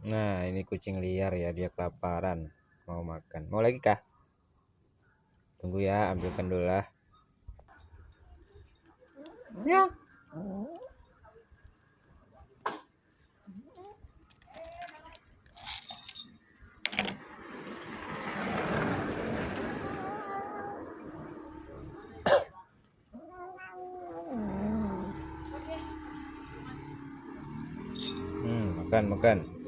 Nah, ini kucing liar ya, dia kelaparan, mau makan. Mau lagi kah? Tunggu ya, ambilkan dulu lah. Ya. Makan, makan.